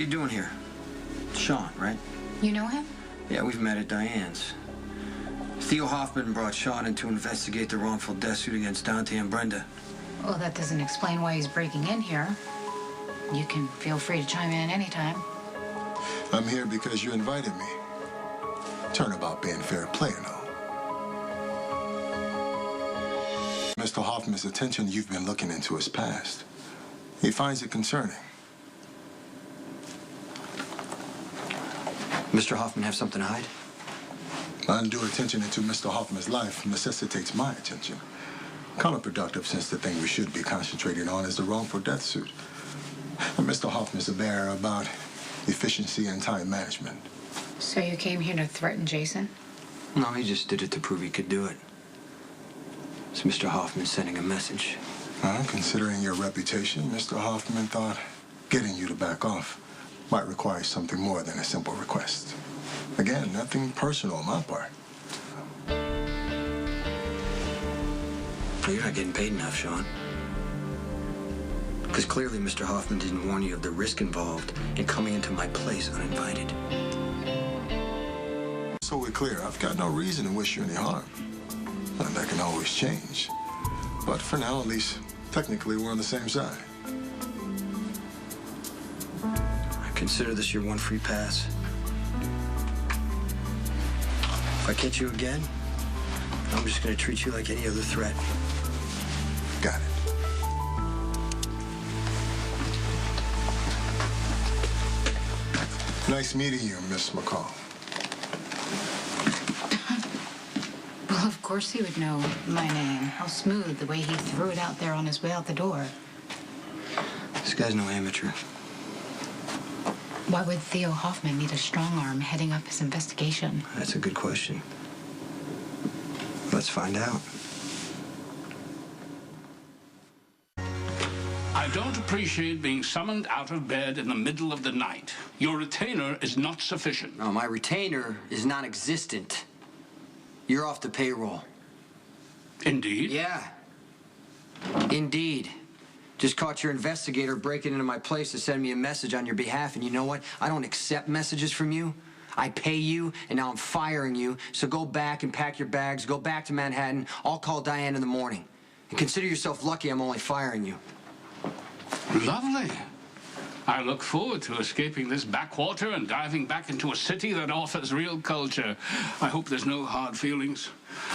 you doing here? Sean, right? You know him? Yeah, we've met at Diane's. Theo Hoffman brought Sean in to investigate the wrongful death suit against Dante and Brenda. Well, that doesn't explain why he's breaking in here. You can feel free to chime in anytime. I'm here because you invited me. Turnabout being fair play and all. Mr. Hoffman's attention, you've been looking into his past. He finds it concerning. Mr. Hoffman have something to hide? Undue attention into Mr. Hoffman's life necessitates my attention. Counterproductive, since the thing we should be concentrating on is the wrongful death suit. And Mr. Hoffman's a bearer about efficiency and time management. So you came here to threaten Jason? No, he just did it to prove he could do it. It's Mr. Hoffman sending a message. Considering your reputation, Mr. Hoffman thought getting you to back off might require something more than a simple request. Again, nothing personal on my part. You're not getting paid enough, Sean. Because clearly Mr. Hoffman didn't warn you of the risk involved in coming into my place uninvited. So we're clear, I've got no reason to wish you any harm. And that can always change. But for now, at least, technically, we're on the same side. I consider this your one free pass. If I catch you again, I'm just going to treat you like any other threat. Got it. Nice meeting you, Miss McCall. Well, of course he would know my name. How smooth the way he threw it out there on his way out the door. This guy's no amateur. Why would Theo Hoffman need a strong arm heading up his investigation? That's a good question. Let's find out. I don't appreciate being summoned out of bed in the middle of the night. Your retainer is not sufficient. No, my retainer is non-existent. You're off the payroll. Indeed? Yeah. Indeed. Just caught your investigator breaking into my place to send me a message on your behalf, and you know what? I don't accept messages from you. I pay you, and now I'm firing you, so go back and pack your bags, go back to Manhattan. I'll call Diane in the morning. And consider yourself lucky I'm only firing you. Lovely. I look forward to escaping this backwater and diving back into a city that offers real culture. I hope there's no hard feelings.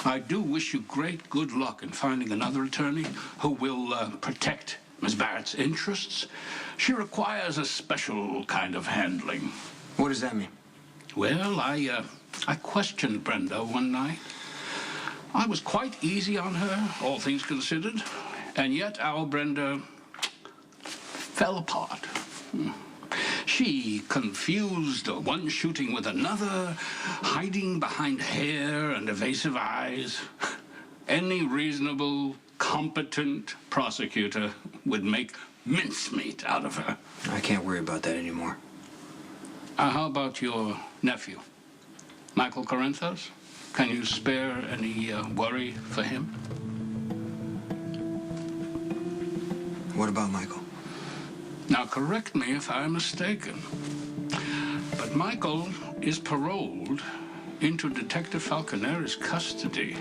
I do wish you great good luck in finding another attorney who will protect Miss Barrett's interests. She requires a special kind of handling. What does that mean? Well, I questioned Brenda one night. I was quite easy on her, all things considered, and yet our Brenda fell apart. She confused one shooting with another, hiding behind hair and evasive eyes. Any reasonable, competent prosecutor would make mincemeat out of her. I can't worry about that anymore. How about your nephew, Michael Corinthos? Can you spare any worry for him? What about Michael? Now, correct me if I'm mistaken, but Michael is paroled into Detective Falconeri's custody.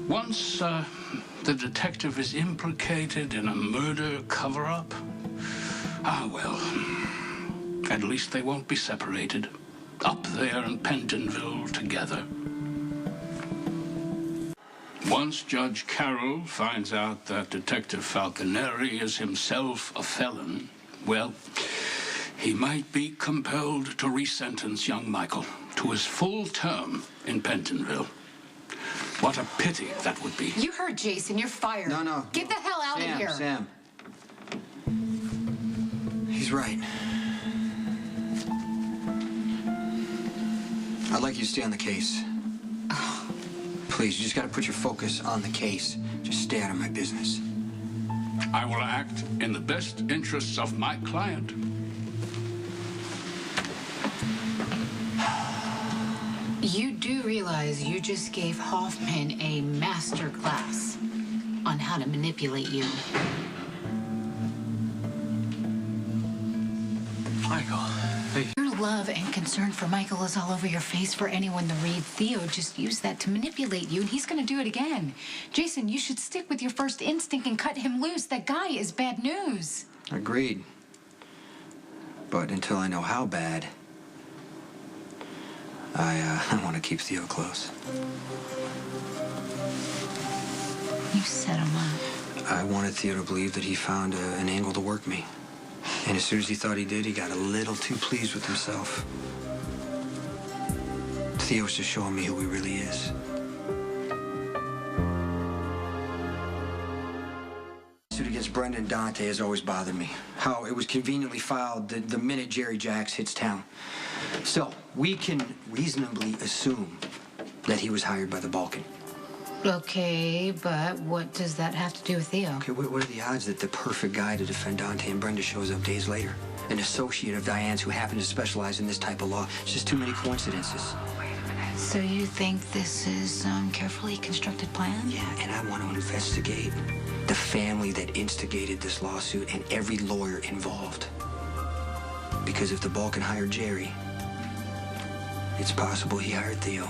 Once the detective is implicated in a murder cover-up, well, at least they won't be separated. Up there in Pentonville together. Once Judge Carroll finds out that Detective Falconeri is himself a felon, well, he might be compelled to resentence young Michael to his full term in Pentonville. What a pity that would be. You heard Jason. You're fired. No. Get the hell out of here. Sam. He's right. I'd like you to stay on the case. Please, you just gotta put your focus on the case. Just stay out of my business. I will act in the best interests of my client. You do realize you just gave Hoffman a master class on how to manipulate you. Michael, hey. Your love and concern for Michael is all over your face for anyone to read. Theo just used that to manipulate you, and he's gonna do it again. Jason, you should stick with your first instinct and cut him loose. That guy is bad news. Agreed. But until I know how bad, I want to keep Theo close. You set him up. I wanted Theo to believe that he found an angle to work me. And as soon as he thought he did, he got a little too pleased with himself. Theo's just showing me who he really is. The suit against Brenda and Dante has always bothered me. How it was conveniently filed the minute Jerry Jacks hits town. So, we can reasonably assume that he was hired by the Balkan. Okay, but what does that have to do with Theo? Okay, what are the odds that the perfect guy to defend Dante and Brenda shows up days later? An associate of Diane's who happens to specialize in this type of law. It's just too many coincidences. So you think this is some carefully constructed plan? Yeah, and I want to investigate the family that instigated this lawsuit and every lawyer involved. Because if the Balkan hired Jerry, it's possible he hired Theo.